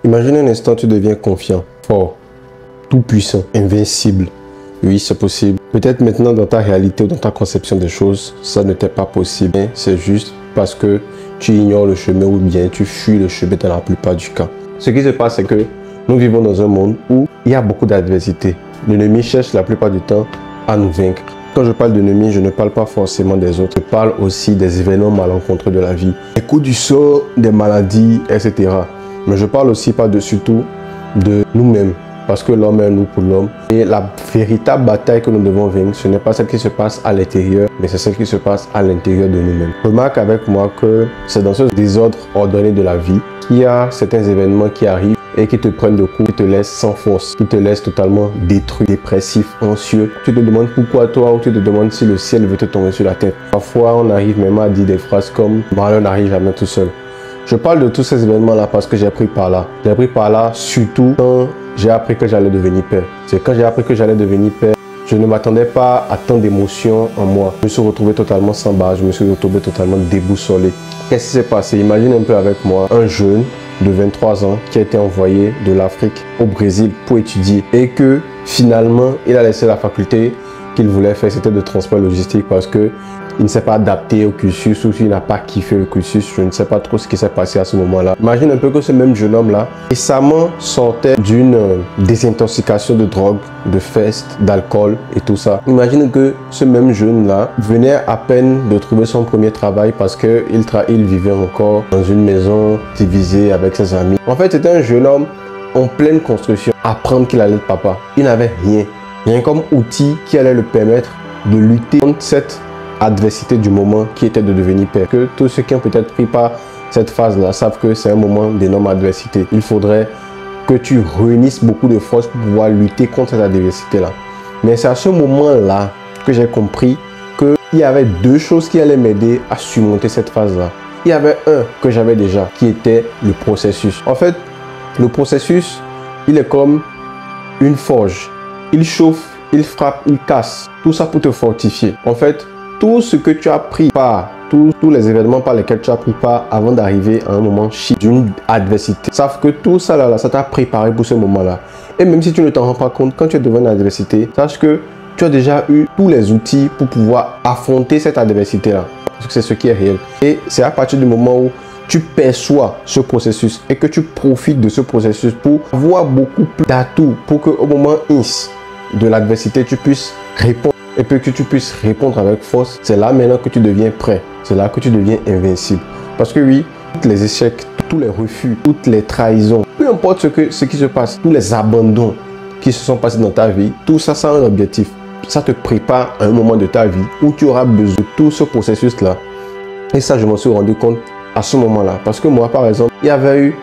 Imagine un instant, tu deviens confiant, fort, tout puissant, invincible. Oui, c'est possible. Peut-être maintenant dans ta réalité ou dans ta conception des choses, ça n'était pas possible. C'est juste parce que tu ignores le chemin ou bien tu fuis le chemin dans la plupart du cas. Ce qui se passe, c'est que nous vivons dans un monde où il y a beaucoup d'adversité. L'ennemi cherche la plupart du temps à nous vaincre. Quand je parle d'ennemi, je ne parle pas forcément des autres. Je parle aussi des événements malencontreux de la vie. Les coups du sort, des maladies, etc. Mais je parle aussi par-dessus tout de nous-mêmes. Parce que l'homme est nous pour l'homme. Et la véritable bataille que nous devons vaincre, ce n'est pas celle qui se passe à l'intérieur, mais c'est celle qui se passe à l'intérieur de nous-mêmes. Remarque avec moi que c'est dans ce désordre ordonné de la vie qu'il y a certains événements qui arrivent et qui te prennent de coups, qui te laissent sans force, qui te laissent totalement détruit, dépressif, anxieux. Tu te demandes pourquoi toi, ou tu te demandes si le ciel veut te tomber sur la tête. Parfois, on arrive même à dire des phrases comme « malheur n'arrive jamais tout seul ». Je parle de tous ces événements-là parce que j'ai appris par là. J'ai appris par là surtout quand j'ai appris que j'allais devenir père. C'est quand j'ai appris que j'allais devenir père, je ne m'attendais pas à tant d'émotions en moi. Je me suis retrouvé totalement sans base, je me suis retrouvé totalement déboussolé. Qu'est-ce qui s'est passé? Imagine un peu avec moi un jeune de 23 ans qui a été envoyé de l'Afrique au Brésil pour étudier et que finalement il a laissé la faculté qu'il voulait faire, c'était de transport logistique parce que il ne s'est pas adapté au cursus ou s'il n'a pas kiffé le cursus. Je ne sais pas trop ce qui s'est passé à ce moment-là. Imagine un peu que ce même jeune homme-là récemment sortait d'une désintoxication de drogue, de fest, d'alcool et tout ça. Imagine que ce même jeune-là venait à peine de trouver son premier travail parce qu'il vivait encore dans une maison divisée avec ses amis. En fait, c'était un jeune homme en pleine construction, apprendre qu'il allait être papa. Il n'avait rien comme outil qui allait le permettre de lutter contre cette adversité du moment qui était de devenir père. Que tous ceux qui ont peut-être pris par cette phase-là savent que c'est un moment d'énorme adversité. Il faudrait que tu réunisses beaucoup de force pour pouvoir lutter contre cette adversité-là. Mais c'est à ce moment-là que j'ai compris qu'il y avait deux choses qui allaient m'aider à surmonter cette phase-là. Il y avait un que j'avais déjà, qui était le processus. En fait, le processus, il est comme une forge. Il chauffe, il frappe, il casse. Tout ça pour te fortifier. En fait, tout ce que tu as pris par, tous les événements par lesquels tu as pris part avant d'arriver à un moment chic d'une adversité. Sauf que tout ça là, ça t'a préparé pour ce moment-là. Et même si tu ne t'en rends pas compte, quand tu es devant une adversité, sache que tu as déjà eu tous les outils pour pouvoir affronter cette adversité-là. Parce que c'est ce qui est réel. Et c'est à partir du moment où tu perçois ce processus et que tu profites de ce processus pour avoir beaucoup plus d'atouts pour qu'au moment de l'adversité, tu puisses répondre. Et puis que tu puisses répondre avec force, c'est là maintenant que tu deviens prêt. C'est là que tu deviens invincible. Parce que oui, tous les échecs, tous les refus, toutes les trahisons, peu importe ce qui se passe, tous les abandons qui se sont passés dans ta vie, tout ça, ça a un objectif. Ça te prépare à un moment de ta vie où tu auras besoin de tout ce processus-là. Et ça, je m'en suis rendu compte à ce moment-là. Parce que moi, par exemple, il y avait eu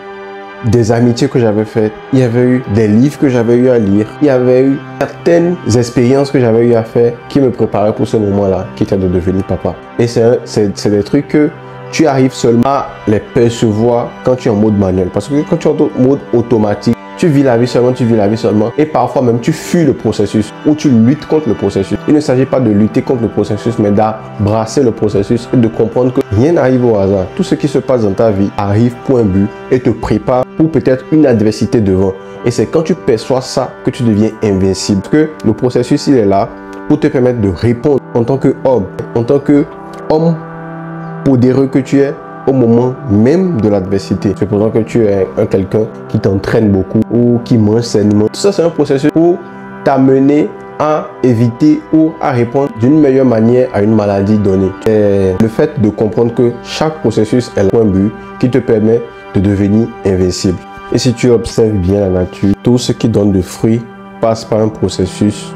des amitiés que j'avais faites, il y avait eu des livres que j'avais eu à lire, il y avait eu certaines expériences que j'avais eu à faire qui me préparaient pour ce moment-là, qui était de devenir papa. Et c'est des trucs que tu arrives seulement à les percevoir quand tu es en mode manuel. Parce que quand tu es en mode automatique, tu vis la vie seulement et parfois même tu fuis le processus ou tu luttes contre le processus. Il ne s'agit pas de lutter contre le processus mais d'embrasser le processus et de comprendre que rien n'arrive au hasard. Tout ce qui se passe dans ta vie arrive pour un but et te prépare pour peut-être une adversité devant. Et c'est quand tu perçois ça que tu deviens invincible. Parce que le processus il est là pour te permettre de répondre en tant qu'homme podereux que tu es au moment même de l'adversité. Supposons que tu es quelqu'un qui t'entraîne beaucoup ou qui mange sainement. Tout ça, c'est un processus pour t'amener à éviter ou à répondre d'une meilleure manière à une maladie donnée. C'est le fait de comprendre que chaque processus est un but qui te permet de devenir invincible. Et si tu observes bien la nature, tout ce qui donne de fruits passe par un processus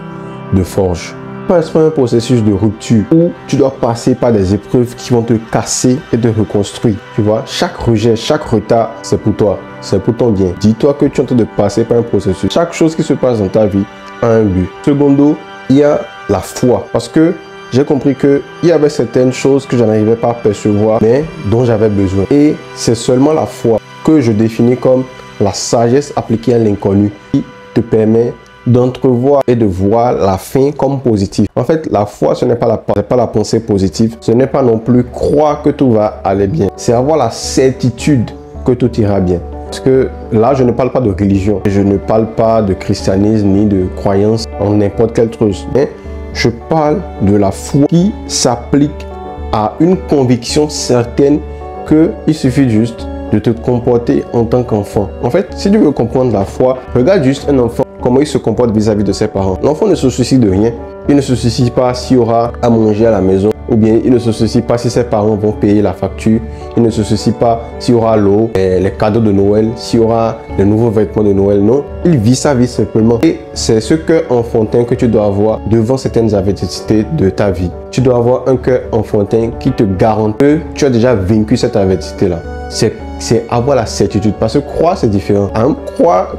de forge. Passe par un processus de rupture où tu dois passer par des épreuves qui vont te casser et te reconstruire. Tu vois, chaque rejet, chaque retard, c'est pour toi, c'est pour ton bien. Dis-toi que tu es en train de passer par un processus. Chaque chose qui se passe dans ta vie a un but. Secondo, il y a la foi. Parce que j'ai compris qu'il y avait certaines choses que je n'arrivais pas à percevoir, mais dont j'avais besoin. Et c'est seulement la foi que je définis comme la sagesse appliquée à l'inconnu qui te permet d'entrevoir et de voir la fin comme positive. En fait, la foi, ce n'est pas la pensée positive. Ce n'est pas non plus croire que tout va aller bien. C'est avoir la certitude que tout ira bien. Parce que là, je ne parle pas de religion. Je ne parle pas de christianisme ni de croyance en n'importe quelle chose. Mais je parle de la foi qui s'applique à une conviction certaine qu'il suffit juste de te comporter en tant qu'enfant. En fait, si tu veux comprendre la foi, regarde juste un enfant, comment il se comporte vis-à-vis de ses parents. L'enfant ne se soucie de rien. Il ne se soucie pas s'il y aura à manger à la maison, ou bien il ne se soucie pas si ses parents vont payer la facture. Il ne se soucie pas s'il y aura l'eau, les cadeaux de Noël, s'il y aura les nouveaux vêtements de Noël. Non, il vit sa vie simplement. Et c'est ce cœur enfantin que tu dois avoir devant certaines adversités de ta vie. Tu dois avoir un cœur enfantin qui te garantit que tu as déjà vaincu cette adversité-là. C'est avoir la certitude. Parce que croire, c'est différent.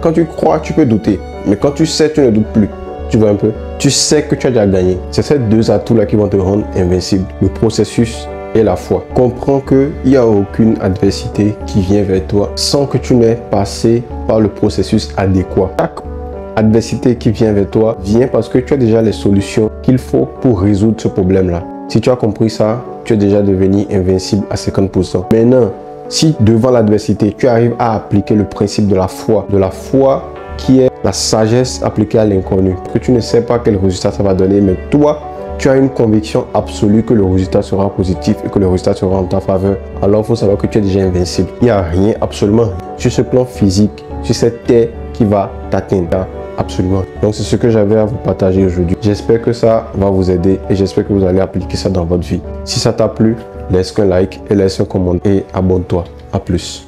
Quand tu crois, tu peux douter. Mais quand tu sais, tu ne doutes plus. Tu vois un peu? Tu sais que tu as déjà gagné. C'est ces deux atouts-là qui vont te rendre invincible. Le processus et la foi. Comprends qu'il n'y a aucune adversité qui vient vers toi sans que tu n'aies passé par le processus adéquat. Chaque adversité qui vient vers toi vient parce que tu as déjà les solutions qu'il faut pour résoudre ce problème-là. Si tu as compris ça, tu es déjà devenu invincible à 50%. Maintenant, si devant l'adversité, tu arrives à appliquer le principe de la foi qui est la sagesse appliquée à l'inconnu, que tu ne sais pas quel résultat ça va donner, mais toi, tu as une conviction absolue que le résultat sera positif et que le résultat sera en ta faveur, alors il faut savoir que tu es déjà invincible. Il n'y a rien, absolument rien, sur ce plan physique, sur cette terre qui va t'atteindre. Absolument. Donc c'est ce que j'avais à vous partager aujourd'hui. J'espère que ça va vous aider et j'espère que vous allez appliquer ça dans votre vie. Si ça t'a plu, laisse un like et laisse un commentaire et abonne-toi. À plus.